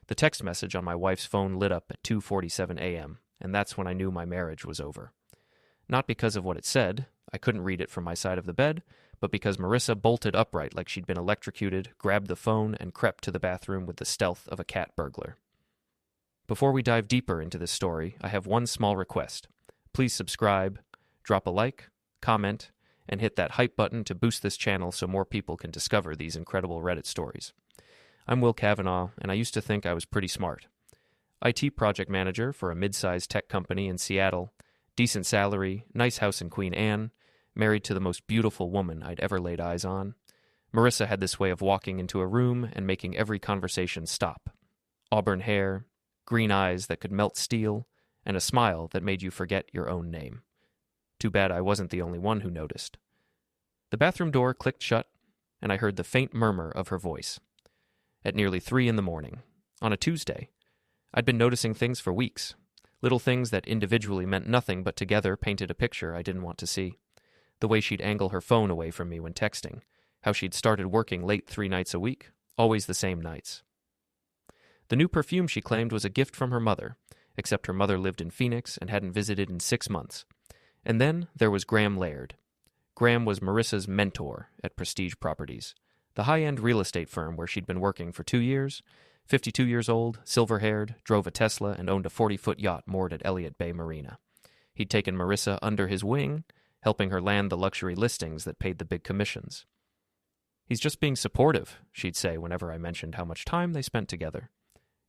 The text message on my wife's phone lit up at 2:47 a.m., and that's when I knew my marriage was over. Not because of what it said, I couldn't read it from my side of the bed, but because Marissa bolted upright like she'd been electrocuted, grabbed the phone, and crept to the bathroom with the stealth of a cat burglar. Before we dive deeper into this story, I have one small request. Please subscribe, drop a like, comment, and hit that hype button to boost this channel so more people can discover these incredible Reddit stories. I'm Will Cavanaugh, and I used to think I was pretty smart. IT project manager for a mid-sized tech company in Seattle, decent salary, nice house in Queen Anne, married to the most beautiful woman I'd ever laid eyes on. Marissa had this way of walking into a room and making every conversation stop. Auburn hair, green eyes that could melt steel, and a smile that made you forget your own name. Too bad I wasn't the only one who noticed. The bathroom door clicked shut, and I heard the faint murmur of her voice. At nearly 3 a.m, on a Tuesday. I'd been noticing things for weeks, little things that individually meant nothing but together painted a picture I didn't want to see. The way she'd angle her phone away from me when texting, how she'd started working late 3 nights a week, always the same nights. The new perfume she claimed was a gift from her mother, except her mother lived in Phoenix and hadn't visited in 6 months. And then there was Graham Laird. Graham was Marissa's mentor at Prestige Properties, the high-end real estate firm where she'd been working for 2 years, 52 years old, silver-haired, drove a Tesla, and owned a 40-foot yacht moored at Elliott Bay Marina. He'd taken Marissa under his wing, helping her land the luxury listings that paid the big commissions. "He's just being supportive," she'd say whenever I mentioned how much time they spent together.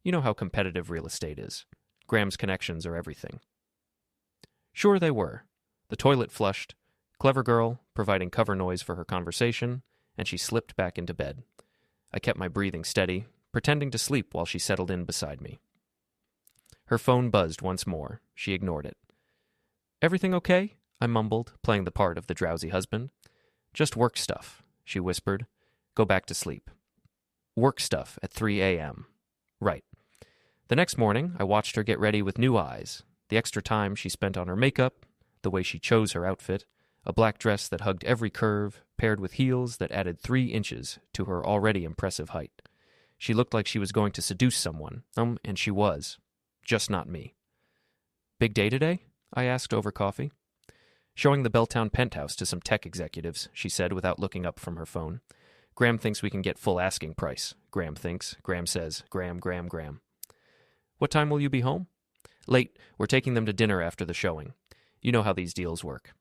You know how competitive real estate is. Graham's connections are everything. Sure they were. The toilet flushed, clever girl, providing cover noise for her conversation, and she slipped back into bed. I kept my breathing steady, pretending to sleep while she settled in beside me. Her phone buzzed once more. She ignored it. "Everything okay?" I mumbled, playing the part of the drowsy husband. "Just work stuff," she whispered. "Go back to sleep." Work stuff at 3 a.m. Right. The next morning, I watched her get ready with new eyes, the extra time she spent on her makeup, the way she chose her outfit, a black dress that hugged every curve, paired with heels that added 3 inches to her already impressive height. She looked like she was going to seduce someone, and she was. Just not me. "Big day today?" I asked over coffee. "Showing the Belltown penthouse to some tech executives," she said without looking up from her phone. "Graham thinks we can get full asking price. Graham thinks. Graham says. Graham. What time will you be home?" "Late. We're taking them to dinner after the showing. You know how these deals work."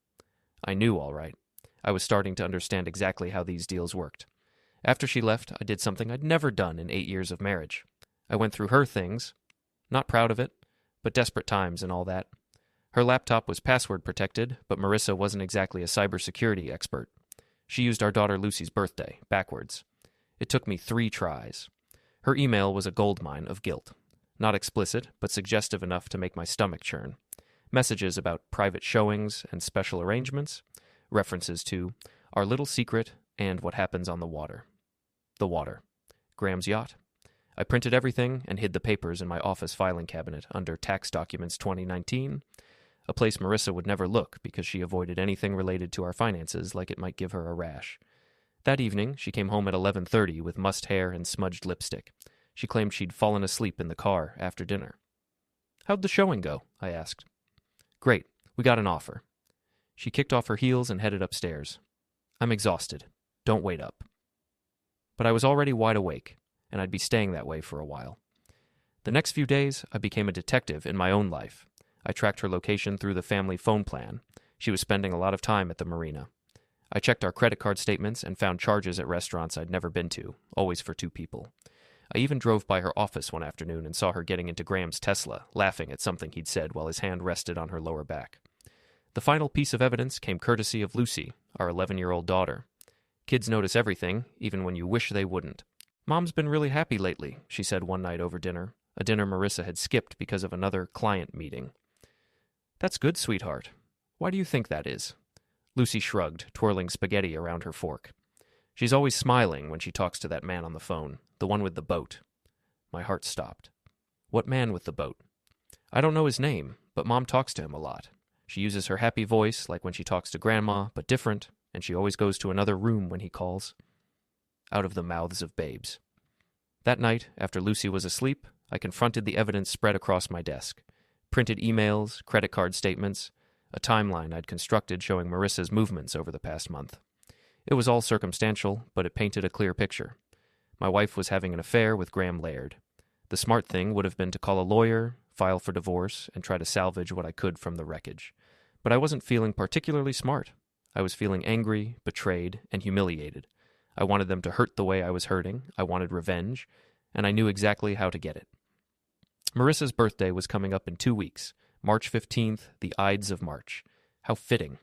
I knew, all right. I was starting to understand exactly how these deals worked. After she left, I did something I'd never done in 8 years of marriage. I went through her things. Not proud of it, but desperate times and all that. Her laptop was password protected, but Marissa wasn't exactly a cybersecurity expert. She used our daughter Lucy's birthday, backwards. It took me 3 tries. Her email was a goldmine of guilt. Not explicit, but suggestive enough to make my stomach churn. Messages about private showings and special arrangements, references to Our Little Secret and What Happens on the Water. The water. Graham's yacht. I printed everything and hid the papers in my office filing cabinet under Tax Documents 2019, a place Marissa would never look because she avoided anything related to our finances like it might give her a rash. That evening, she came home at 11:30 with mussed hair and smudged lipstick. She claimed she'd fallen asleep in the car after dinner. "How'd the showing go?" I asked. "Great. We got an offer." She kicked off her heels and headed upstairs. "I'm exhausted. Don't wait up." But I was already wide awake, and I'd be staying that way for a while. The next few days, I became a detective in my own life. I tracked her location through the family phone plan. She was spending a lot of time at the marina. I checked our credit card statements and found charges at restaurants I'd never been to, always for 2 people. I even drove by her office one afternoon and saw her getting into Graham's Tesla, laughing at something he'd said while his hand rested on her lower back. The final piece of evidence came courtesy of Lucy, our 11-year-old daughter. Kids notice everything, even when you wish they wouldn't. "Mom's been really happy lately," she said one night over dinner, a dinner Marissa had skipped because of another client meeting. "That's good, sweetheart. Why do you think that is?" Lucy shrugged, twirling spaghetti around her fork. "She's always smiling when she talks to that man on the phone, the one with the boat." My heart stopped. "What man with the boat?" "I don't know his name, but Mom talks to him a lot. She uses her happy voice like when she talks to Grandma, but different, and she always goes to another room when he calls." Out of the mouths of babes. That night, after Lucy was asleep, I confronted the evidence spread across my desk. Printed emails, credit card statements, a timeline I'd constructed showing Marissa's movements over the past month. It was all circumstantial, but it painted a clear picture. My wife was having an affair with Graham Laird. The smart thing would have been to call a lawyer, file for divorce, and try to salvage what I could from the wreckage. But I wasn't feeling particularly smart. I was feeling angry, betrayed, and humiliated. I wanted them to hurt the way I was hurting, I wanted revenge, and I knew exactly how to get it. Marissa's birthday was coming up in 2 weeks, March 15th, the Ides of March. How fitting.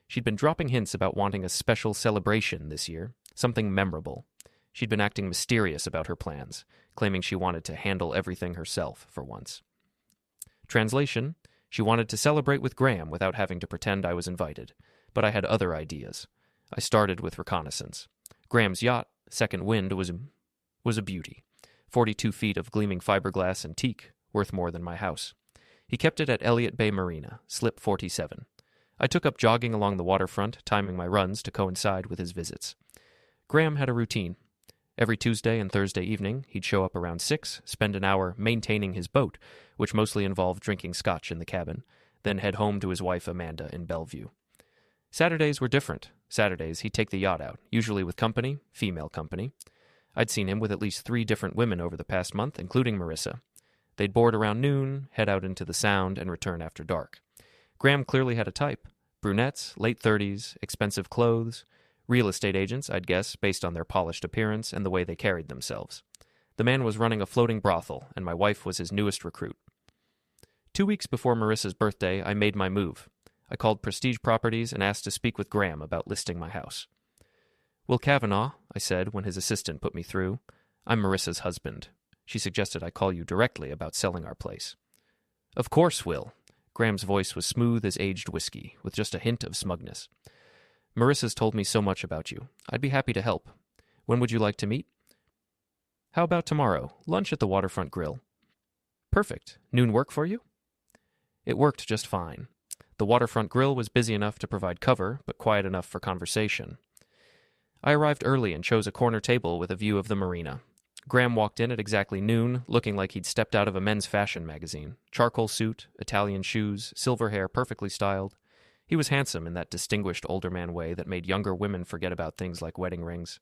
She'd been dropping hints about wanting a special celebration this year, something memorable. She'd been acting mysterious about her plans, claiming she wanted to handle everything herself for once. Translation: she wanted to celebrate with Graham without having to pretend I was invited, but I had other ideas. I started with reconnaissance. Graham's yacht, Second Wind, was a beauty. 42 feet of gleaming fiberglass and teak, worth more than my house. He kept it at Elliott Bay Marina, slip 47. I took up jogging along the waterfront, timing my runs to coincide with his visits. Graham had a routine. Every Tuesday and Thursday evening, he'd show up around 6, spend an hour maintaining his boat, which mostly involved drinking scotch in the cabin, then head home to his wife Amanda in Bellevue. Saturdays were different. Saturdays, he'd take the yacht out, usually with company, female company. I'd seen him with at least 3 different women over the past month, including Marissa. They'd board around noon, head out into the Sound, and return after dark. Graham clearly had a type. Brunettes, late 30s, expensive clothes. Real estate agents, I'd guess, based on their polished appearance and the way they carried themselves. The man was running a floating brothel, and my wife was his newest recruit. 2 weeks before Marissa's birthday, I made my move. I called Prestige Properties and asked to speak with Graham about listing my house. "Will Cavanaugh," I said when his assistant put me through. "I'm Marissa's husband. She suggested I call you directly about selling our place." "Of course, Will." Graham's voice was smooth as aged whiskey, with just a hint of smugness. "Marissa's told me so much about you. I'd be happy to help. When would you like to meet?" "How about tomorrow? Lunch at the Waterfront Grill." "Perfect. Noon work for you?" It worked just fine. The Waterfront Grill was busy enough to provide cover, but quiet enough for conversation. I arrived early and chose a corner table with a view of the marina. Graham walked in at exactly noon, looking like he'd stepped out of a men's fashion magazine. Charcoal suit, Italian shoes, silver hair perfectly styled. He was handsome in that distinguished older man way that made younger women forget about things like wedding rings.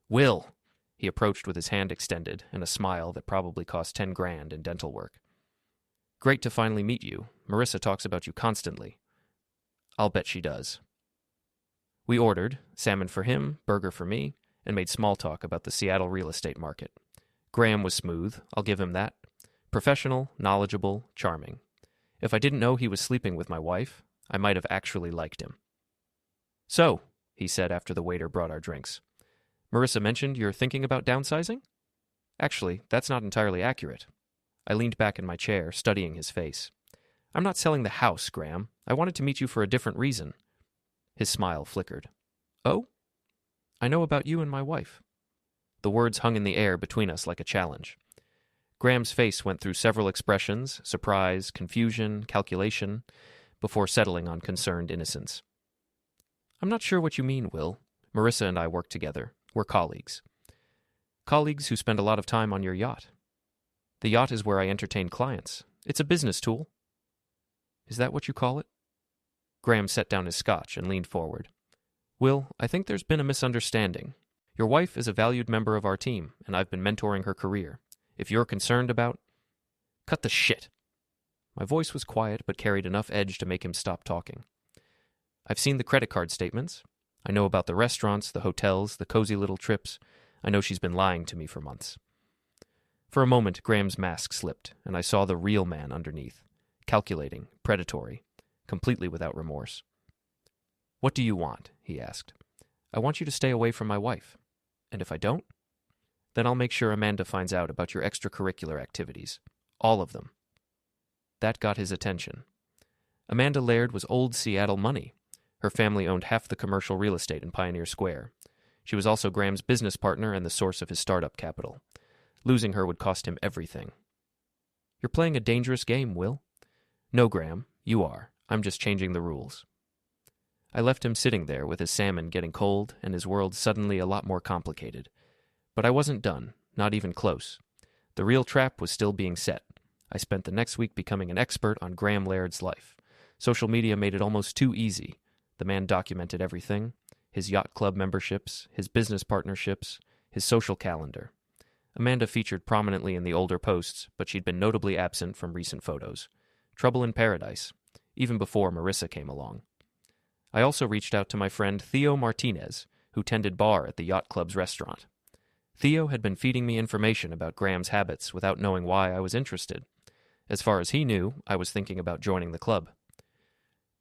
"Will!" He approached with his hand extended and a smile that probably cost 10 grand in dental work. "Great to finally meet you. Marissa talks about you constantly." "I'll bet she does." We ordered, salmon for him, burger for me, and made small talk about the Seattle real estate market. Graham was smooth, I'll give him that. Professional, knowledgeable, charming. If I didn't know he was sleeping with my wife, I might have actually liked him. "So," he said after the waiter brought our drinks, "Marissa mentioned you're thinking about downsizing?" "Actually, that's not entirely accurate." I leaned back in my chair, studying his face. "I'm not selling the house, Graham. I wanted to meet you for a different reason." His smile flickered. "Oh? I know about you and my wife." The words hung in the air between us like a challenge. Graham's face went through several expressions, surprise, confusion, calculation, before settling on concerned innocence. "I'm not sure what you mean, Will. Marissa and I work together. We're colleagues." "Colleagues who spend a lot of time on your yacht." "The yacht is where I entertain clients. It's a business tool." "Is that what you call it?" Graham set down his scotch and leaned forward. "Will, I think there's been a misunderstanding. Your wife is a valued member of our team, and I've been mentoring her career. If you're concerned about—" "Cut the shit!" My voice was quiet but carried enough edge to make him stop talking. "I've seen the credit card statements. I know about the restaurants, the hotels, the cozy little trips. I know she's been lying to me for months." For a moment, Graham's mask slipped, and I saw the real man underneath. Calculating, predatory, completely without remorse. "What do you want?" he asked. "I want you to stay away from my wife. And if I don't? Then I'll make sure Amanda finds out about your extracurricular activities. All of them." That got his attention. Amanda Laird was old Seattle money. Her family owned half the commercial real estate in Pioneer Square. She was also Graham's business partner and the source of his startup capital. Losing her would cost him everything. "You're playing a dangerous game, Will." "No, Graham, you are. I'm just changing the rules." I left him sitting there with his salmon getting cold and his world suddenly a lot more complicated. But I wasn't done, not even close. The real trap was still being set. I spent the next week becoming an expert on Graham Laird's life. Social media made it almost too easy. The man documented everything: his yacht club memberships, his business partnerships, his social calendar. Amanda featured prominently in the older posts, but she'd been notably absent from recent photos. Trouble in paradise, even before Marissa came along. I also reached out to my friend Theo Martinez, who tended bar at the yacht club's restaurant. Theo had been feeding me information about Graham's habits without knowing why I was interested. As far as he knew, I was thinking about joining the club.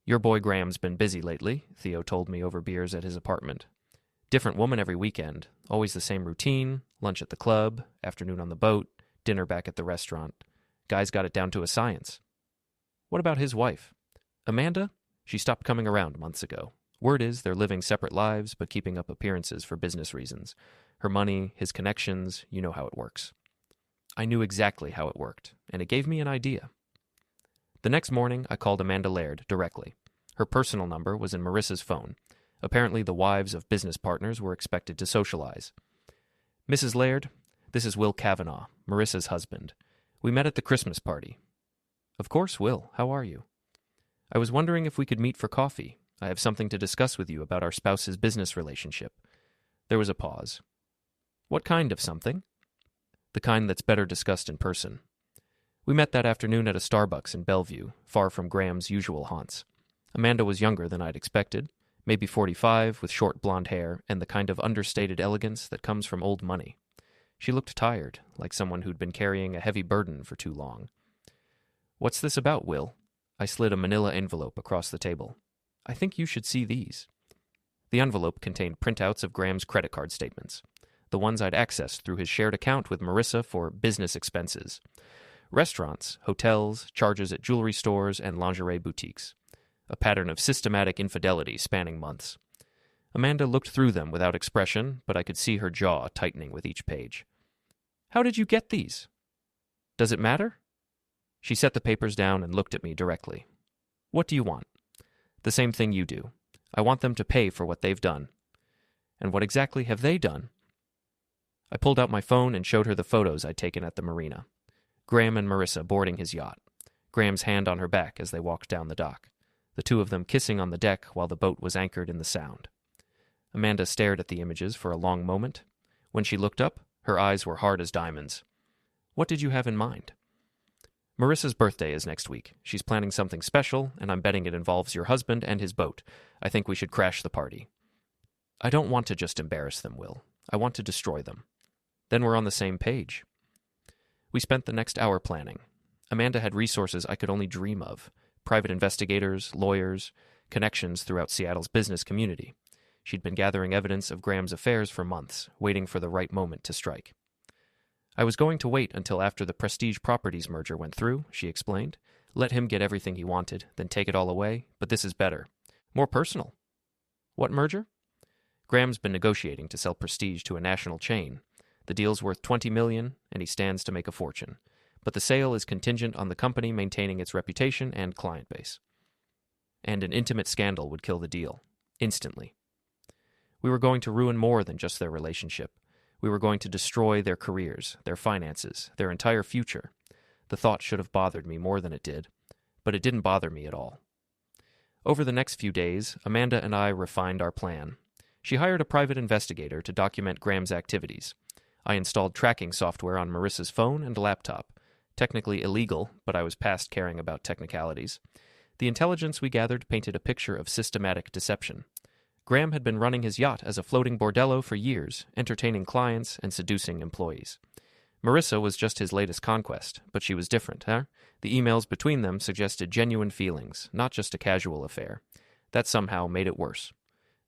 "Your boy Graham's been busy lately," Theo told me over beers at his apartment. "Different woman every weekend, always the same routine, lunch at the club, afternoon on the boat, dinner back at the restaurant. Guy's got it down to a science." "What about his wife?" "Amanda? She stopped coming around months ago. Word is they're living separate lives but keeping up appearances for business reasons. Her money, his connections, you know how it works." I knew exactly how it worked, and it gave me an idea. The next morning, I called Amanda Laird directly. Her personal number was in Marissa's phone. Apparently, the wives of business partners were expected to socialize. "Mrs. Laird, this is Will Cavanaugh, Marissa's husband. We met at the Christmas party." "Of course, Will. How are you?" "I was wondering if we could meet for coffee. I have something to discuss with you about our spouse's business relationship." There was a pause. "What kind of something?" "The kind that's better discussed in person." We met that afternoon at a Starbucks in Bellevue, far from Graham's usual haunts. Amanda was younger than I'd expected, maybe 45, with short blonde hair and the kind of understated elegance that comes from old money. She looked tired, like someone who'd been carrying a heavy burden for too long. "What's this about, Will?" I slid a manila envelope across the table. "I think you should see these." The envelope contained printouts of Graham's credit card statements, the ones I'd accessed through his shared account with Marissa for business expenses. Restaurants, hotels, charges at jewelry stores, and lingerie boutiques. A pattern of systematic infidelity spanning months. Amanda looked through them without expression, but I could see her jaw tightening with each page. "How did you get these?" "Does it matter?" She set the papers down and looked at me directly. "What do you want?" "The same thing you do. I want them to pay for what they've done." "And what exactly have they done?" I pulled out my phone and showed her the photos I'd taken at the marina. Graham and Marissa boarding his yacht. Graham's hand on her back as they walked down the dock. The two of them kissing on the deck while the boat was anchored in the Sound. Amanda stared at the images for a long moment. When she looked up, her eyes were hard as diamonds. "What did you have in mind?" "Marissa's birthday is next week. She's planning something special, and I'm betting it involves your husband and his boat. I think we should crash the party." "I don't want to just embarrass them, Will. I want to destroy them." "Then we're on the same page." We spent the next hour planning. Amanda had resources I could only dream of: private investigators, lawyers, connections throughout Seattle's business community. She'd been gathering evidence of Graham's affairs for months, waiting for the right moment to strike. "I was going to wait until after the Prestige Properties merger went through," she explained. "Let him get everything he wanted, then take it all away, but this is better. More personal." "What merger?" "Graham's been negotiating to sell Prestige to a national chain. The deal's worth $20 million, and he stands to make a fortune. But the sale is contingent on the company maintaining its reputation and client base. And an intimate scandal would kill the deal. Instantly. We were going to ruin more than just their relationship. We were going to destroy their careers, their finances, their entire future. The thought should have bothered me more than it did, but it didn't bother me at all. Over the next few days, Amanda and I refined our plan. She hired a private investigator to document Graham's activities. I installed tracking software on Marissa's phone and laptop. Technically illegal, but I was past caring about technicalities. The intelligence we gathered painted a picture of systematic deception. Graham had been running his yacht as a floating bordello for years, entertaining clients and seducing employees. Marissa was just his latest conquest, but she was different, huh? The emails between them suggested genuine feelings, not just a casual affair. That somehow made it worse.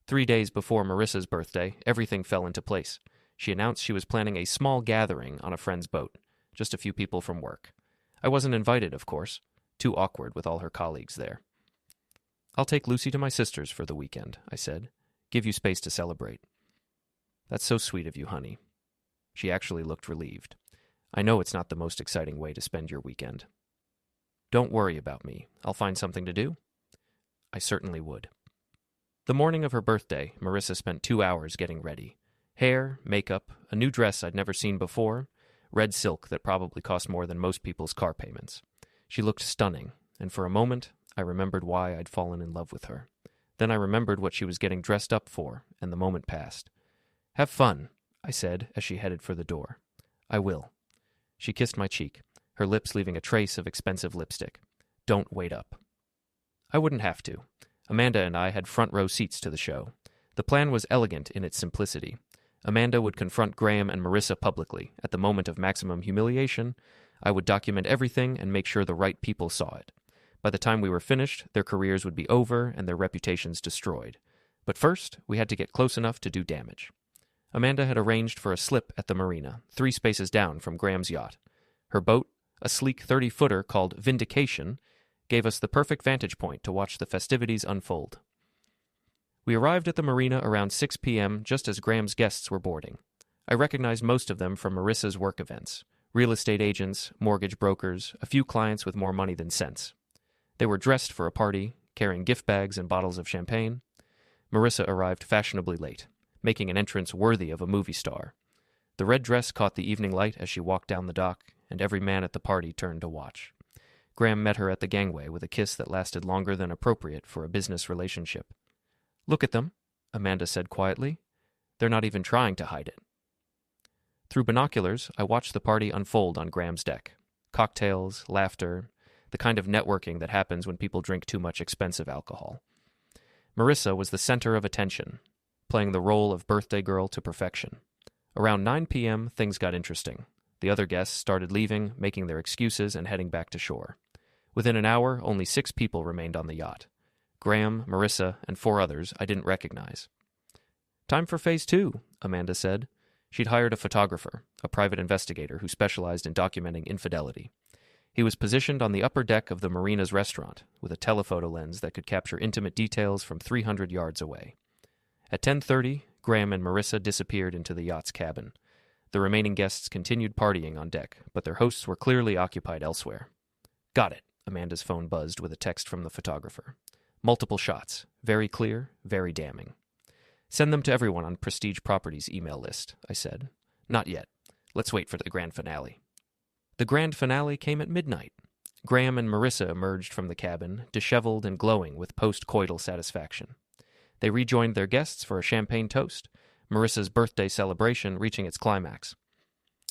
3 days before Marissa's birthday, everything fell into place. She announced she was planning a small gathering on a friend's boat, just a few people from work. I wasn't invited, of course. Too awkward with all her colleagues there. "I'll take Lucy to my sister's for the weekend," I said. "Give you space to celebrate." "That's so sweet of you, honey." She actually looked relieved. "I know it's not the most exciting way to spend your weekend." "Don't worry about me. I'll find something to do." I certainly would. The morning of her birthday, Marissa spent 2 hours getting ready. Hair, makeup, a new dress I'd never seen before, red silk that probably cost more than most people's car payments. She looked stunning, and for a moment I remembered why I'd fallen in love with her. Then I remembered what she was getting dressed up for, and the moment passed. "Have fun," I said as she headed for the door. "I will." She kissed my cheek, her lips leaving a trace of expensive lipstick. "Don't wait up." I wouldn't have to. Amanda and I had front row seats to the show. The plan was elegant in its simplicity. Amanda would confront Graham and Marissa publicly. At the moment of maximum humiliation, I would document everything and make sure the right people saw it. By the time we were finished, their careers would be over and their reputations destroyed. But first, we had to get close enough to do damage. Amanda had arranged for a slip at the marina, 3 spaces down from Graham's yacht. Her boat, a sleek 30-footer called Vindication, gave us the perfect vantage point to watch the festivities unfold. We arrived at the marina around 6 p.m. just as Graham's guests were boarding. I recognized most of them from Marissa's work events: real estate agents, mortgage brokers, a few clients with more money than sense. They were dressed for a party, carrying gift bags and bottles of champagne. Marissa arrived fashionably late, making an entrance worthy of a movie star. The red dress caught the evening light as she walked down the dock, and every man at the party turned to watch. Graham met her at the gangway with a kiss that lasted longer than appropriate for a business relationship. "Look at them," Amanda said quietly. "They're not even trying to hide it." Through binoculars, I watched the party unfold on Graham's deck. Cocktails, laughter, the kind of networking that happens when people drink too much expensive alcohol. Marissa was the center of attention, playing the role of birthday girl to perfection. Around 9 p.m., things got interesting. The other guests started leaving, making their excuses, and heading back to shore. Within an hour, only 6 people remained on the yacht. Graham, Marissa, and 4 others I didn't recognize. "Time for phase 2, Amanda said. She'd hired a photographer, a private investigator who specialized in documenting infidelity. He was positioned on the upper deck of the marina's restaurant, with a telephoto lens that could capture intimate details from 300 yards away. At 10:30, Graham and Marissa disappeared into the yacht's cabin. The remaining guests continued partying on deck, but their hosts were clearly occupied elsewhere. "Got it," Amanda's phone buzzed with a text from the photographer. "Multiple shots. Very clear, very damning." "Send them to everyone on Prestige Properties' email list," I said. "Not yet. Let's wait for the grand finale." The grand finale came at midnight. Graham and Marissa emerged from the cabin, disheveled and glowing with post-coital satisfaction. They rejoined their guests for a champagne toast, Marissa's birthday celebration reaching its climax.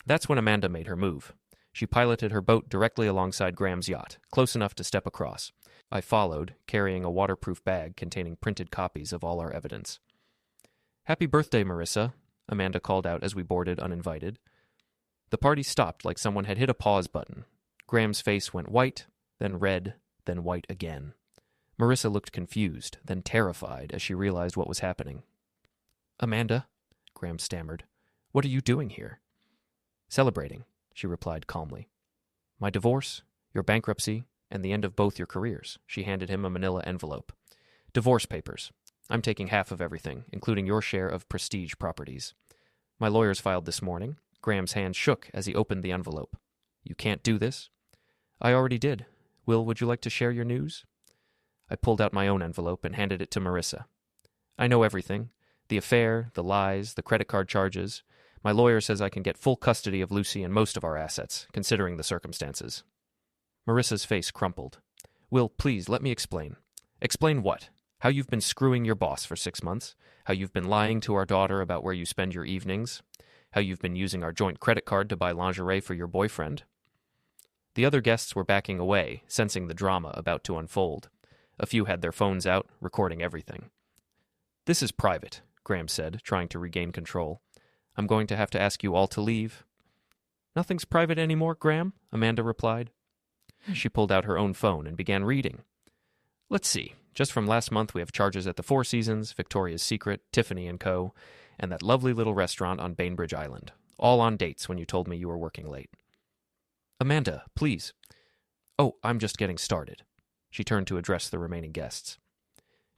That's when Amanda made her move. She piloted her boat directly alongside Graham's yacht, close enough to step across. I followed, carrying a waterproof bag containing printed copies of all our evidence. "Happy birthday, Marissa," Amanda called out as we boarded uninvited. The party stopped like someone had hit a pause button. Graham's face went white, then red, then white again. Marissa looked confused, then terrified as she realized what was happening. "Amanda," Graham stammered, "what are you doing here?" "Celebrating," she replied calmly. "My divorce, your bankruptcy, and the end of both your careers." She handed him a manila envelope. "Divorce papers. I'm taking half of everything, including your share of Prestige Properties. My lawyers filed this morning." Graham's hand shook as he opened the envelope. "You can't do this?" "I already did. Will, would you like to share your news?" I pulled out my own envelope and handed it to Marissa. "I know everything. The affair, the lies, the credit card charges. My lawyer says I can get full custody of Lucy and most of our assets, considering the circumstances." Marissa's face crumpled. "Will, please, let me explain." "Explain what? How you've been screwing your boss for 6 months? How you've been lying to our daughter about where you spend your evenings? How you've been using our joint credit card to buy lingerie for your boyfriend?" The other guests were backing away, sensing the drama about to unfold. A few had their phones out, recording everything. "This is private," Graham said, trying to regain control. "I'm going to have to ask you all to leave." "Nothing's private anymore, Graham," Amanda replied. She pulled out her own phone and began reading. "Let's see. Just from last month we have charges at the Four Seasons, Victoria's Secret, Tiffany & Co., and that lovely little restaurant on Bainbridge Island. All on dates when you told me you were working late." "Amanda, please." "Oh, I'm just getting started." She turned to address the remaining guests.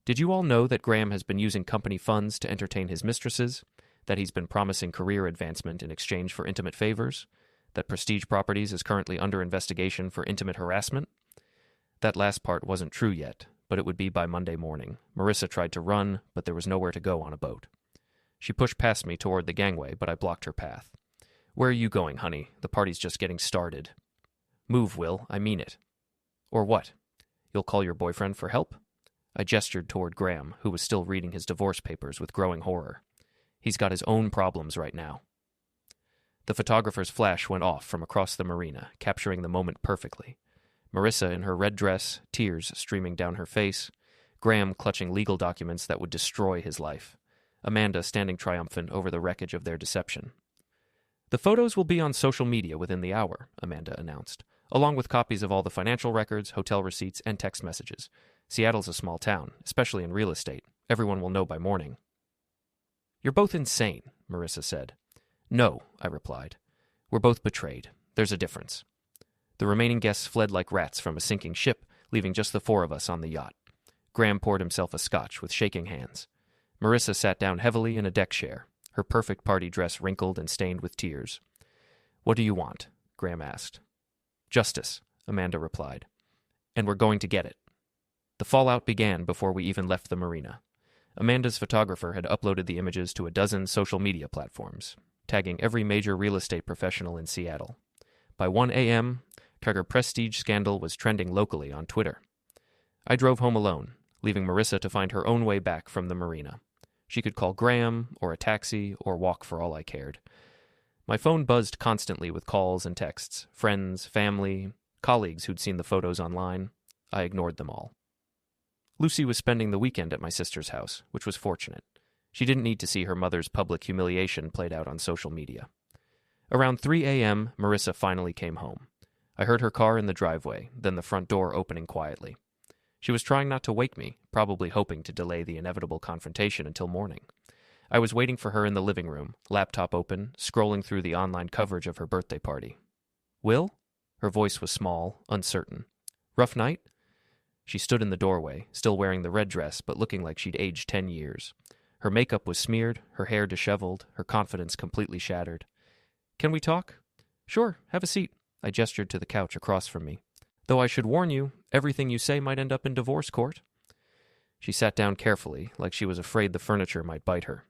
"Did you all know that Graham has been using company funds to entertain his mistresses? That he's been promising career advancement in exchange for intimate favors? That Prestige Properties is currently under investigation for intimate harassment?" That last part wasn't true yet, but it would be by Monday morning. Marissa tried to run, but there was nowhere to go on a boat. She pushed past me toward the gangway, but I blocked her path. Where are you going, honey? The party's just getting started. Move, Will. I mean it. Or what? You'll call your boyfriend for help? I gestured toward Graham, who was still reading his divorce papers with growing horror. He's got his own problems right now. The photographer's flash went off from across the marina, capturing the moment perfectly. Marissa in her red dress, tears streaming down her face, Graham clutching legal documents that would destroy his life, Amanda standing triumphant over the wreckage of their deception. The photos will be on social media within the hour, Amanda announced, along with copies of all the financial records, hotel receipts, and text messages. Seattle's a small town, especially in real estate. Everyone will know by morning. You're both insane, Marissa said. No, I replied. We're both betrayed. There's a difference. The remaining guests fled like rats from a sinking ship, leaving just the four of us on the yacht. Graham poured himself a scotch with shaking hands. Marissa sat down heavily in a deck chair, her perfect party dress wrinkled and stained with tears. What do you want? Graham asked. Justice, Amanda replied. And we're going to get it. The fallout began before we even left the marina. Amanda's photographer had uploaded the images to a dozen social media platforms, tagging every major real estate professional in Seattle. By 1 a.m., her prestige scandal was trending locally on Twitter. I drove home alone, leaving Marissa to find her own way back from the marina. She could call Graham, or a taxi, or walk for all I cared. My phone buzzed constantly with calls and texts, friends, family, colleagues who'd seen the photos online. I ignored them all. Lucy was spending the weekend at my sister's house, which was fortunate. She didn't need to see her mother's public humiliation played out on social media. Around 3 a.m., Marissa finally came home. I heard her car in the driveway, then the front door opening quietly. She was trying not to wake me, probably hoping to delay the inevitable confrontation until morning. I was waiting for her in the living room, laptop open, scrolling through the online coverage of her birthday party. Will? Her voice was small, uncertain. Rough night? She stood in the doorway, still wearing the red dress, but looking like she'd aged 10 years. Her makeup was smeared, her hair disheveled, her confidence completely shattered. Can we talk? Sure, have a seat. I gestured to the couch across from me. Though I should warn you, everything you say might end up in divorce court. She sat down carefully, like she was afraid the furniture might bite her.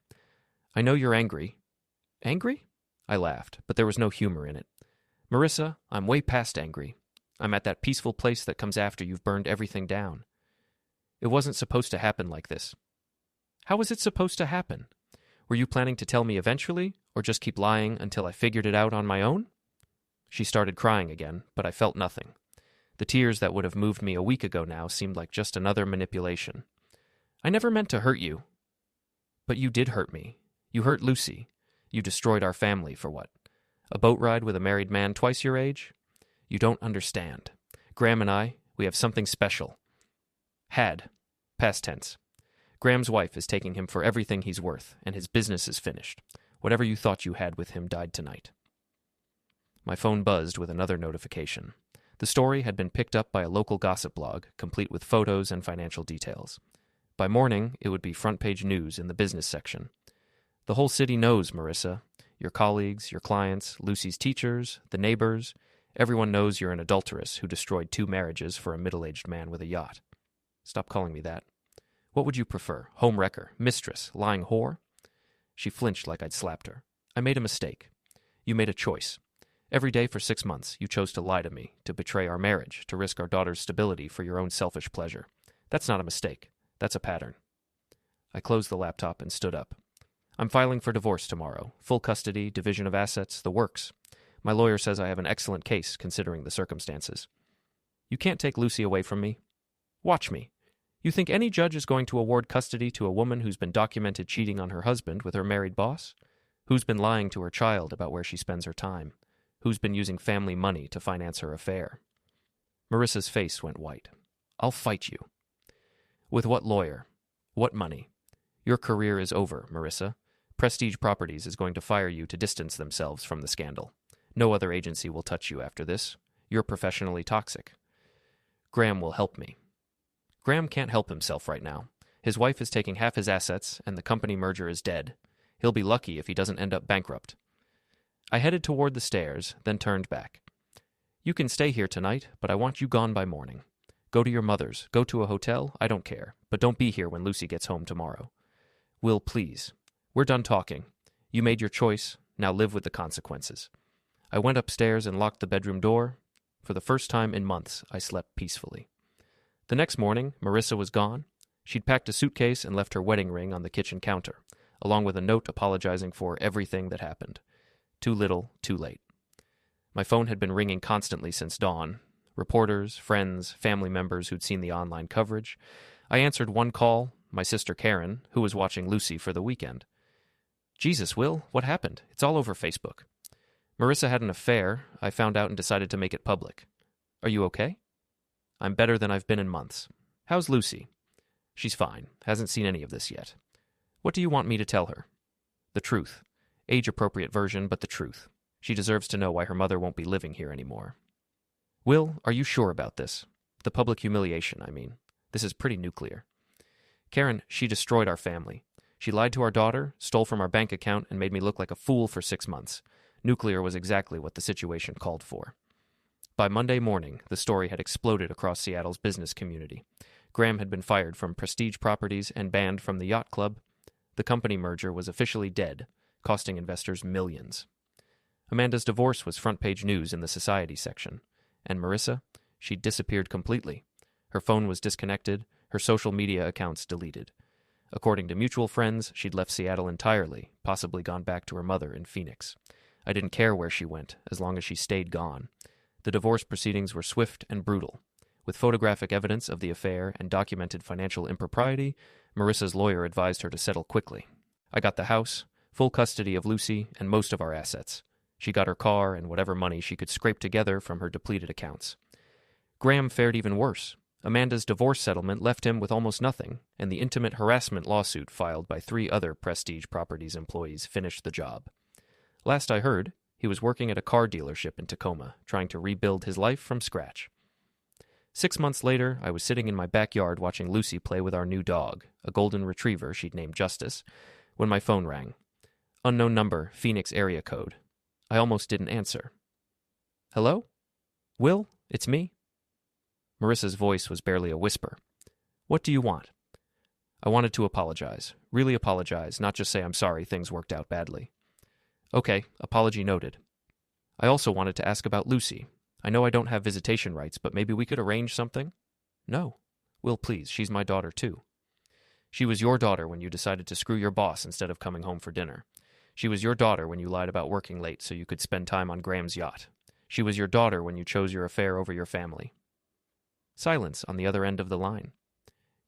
I know you're angry. Angry? I laughed, but there was no humor in it. Marissa, I'm way past angry. I'm at that peaceful place that comes after you've burned everything down. It wasn't supposed to happen like this. How was it supposed to happen? Were you planning to tell me eventually, or just keep lying until I figured it out on my own? She started crying again, but I felt nothing. The tears that would have moved me a week ago now seemed like just another manipulation. I never meant to hurt you. But you did hurt me. You hurt Lucy. You destroyed our family for what? A boat ride with a married man twice your age? You don't understand. Graham and I, we have something special. Had. Past tense. Graham's wife is taking him for everything he's worth, and his business is finished. Whatever you thought you had with him died tonight. My phone buzzed with another notification. The story had been picked up by a local gossip blog, complete with photos and financial details. By morning, it would be front-page news in the business section. The whole city knows, Marissa. Your colleagues, your clients, Lucy's teachers, the neighbors. Everyone knows you're an adulteress who destroyed 2 marriages for a middle-aged man with a yacht. Stop calling me that. What would you prefer? Home wrecker, mistress, lying whore? She flinched like I'd slapped her. I made a mistake. You made a choice. Every day for 6 months, you chose to lie to me, to betray our marriage, to risk our daughter's stability for your own selfish pleasure. That's not a mistake. That's a pattern. I closed the laptop and stood up. I'm filing for divorce tomorrow. Full custody, division of assets, the works. My lawyer says I have an excellent case, considering the circumstances. You can't take Lucy away from me. Watch me. You think any judge is going to award custody to a woman who's been documented cheating on her husband with her married boss? Who's been lying to her child about where she spends her time? Who's been using family money to finance her affair? Marissa's face went white. I'll fight you. With what lawyer? What money? Your career is over, Marissa. Prestige Properties is going to fire you to distance themselves from the scandal. No other agency will touch you after this. You're professionally toxic. Graham will help me. Graham can't help himself right now. His wife is taking half his assets, and the company merger is dead. He'll be lucky if he doesn't end up bankrupt. I headed toward the stairs, then turned back. You can stay here tonight, but I want you gone by morning. Go to your mother's, go to a hotel, I don't care, but don't be here when Lucy gets home tomorrow. Will, please. We're done talking. You made your choice, Now live with the consequences. I went upstairs and locked the bedroom door. For the first time in months, I slept peacefully. The next morning, Marissa was gone. She'd packed a suitcase and left her wedding ring on the kitchen counter, along with a note apologizing for everything that happened. Too little, too late. My phone had been ringing constantly since dawn. Reporters, friends, family members who'd seen the online coverage. I answered one call, my sister Karen, who was watching Lucy for the weekend. Jesus, Will, what happened? It's all over Facebook. Marissa had an affair. I found out and decided to make it public. Are you okay? I'm better than I've been in months. How's Lucy? She's fine. Hasn't seen any of this yet. What do you want me to tell her? The truth. Age-appropriate version, but the truth. She deserves to know why her mother won't be living here anymore. Will, are you sure about this? The public humiliation, I mean. This is pretty nuclear. Karen, she destroyed our family. She lied to our daughter, stole from our bank account, and made me look like a fool for 6 months. Nuclear was exactly what the situation called for. By Monday morning, the story had exploded across Seattle's business community. Graham had been fired from Prestige Properties and banned from the yacht club. The company merger was officially dead, costing investors millions. Amanda's divorce was front-page news in the society section. And Marissa? She'd disappeared completely. Her phone was disconnected, her social media accounts deleted. According to mutual friends, she'd left Seattle entirely, possibly gone back to her mother in Phoenix. I didn't care where she went, as long as she stayed gone. The divorce proceedings were swift and brutal. With photographic evidence of the affair and documented financial impropriety, Marissa's lawyer advised her to settle quickly. I got the house, full custody of Lucy, and most of our assets. She got her car and whatever money she could scrape together from her depleted accounts. Graham fared even worse. Amanda's divorce settlement left him with almost nothing, and the intimate harassment lawsuit filed by 3 other Prestige Properties employees finished the job. Last I heard, he was working at a car dealership in Tacoma, trying to rebuild his life from scratch. 6 months later, I was sitting in my backyard watching Lucy play with our new dog, a golden retriever she'd named Justice, when my phone rang. Unknown number, Phoenix area code. I almost didn't answer. Hello? Will, it's me. Marissa's voice was barely a whisper. What do you want? I wanted to apologize. Really apologize, not just say I'm sorry things worked out badly. Okay, apology noted. I also wanted to ask about Lucy. I know I don't have visitation rights, but maybe we could arrange something? No. Will, please, she's my daughter too. She was your daughter when you decided to screw your boss instead of coming home for dinner. She was your daughter when you lied about working late so you could spend time on Graham's yacht. She was your daughter when you chose your affair over your family. Silence on the other end of the line.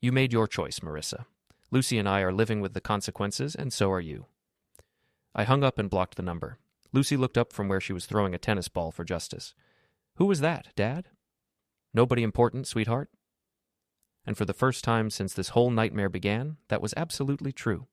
You made your choice, Marissa. Lucy and I are living with the consequences, and so are you. I hung up and blocked the number. Lucy looked up from where she was throwing a tennis ball for Justice. Who was that, Dad? Nobody important, sweetheart. And for the first time since this whole nightmare began, that was absolutely true.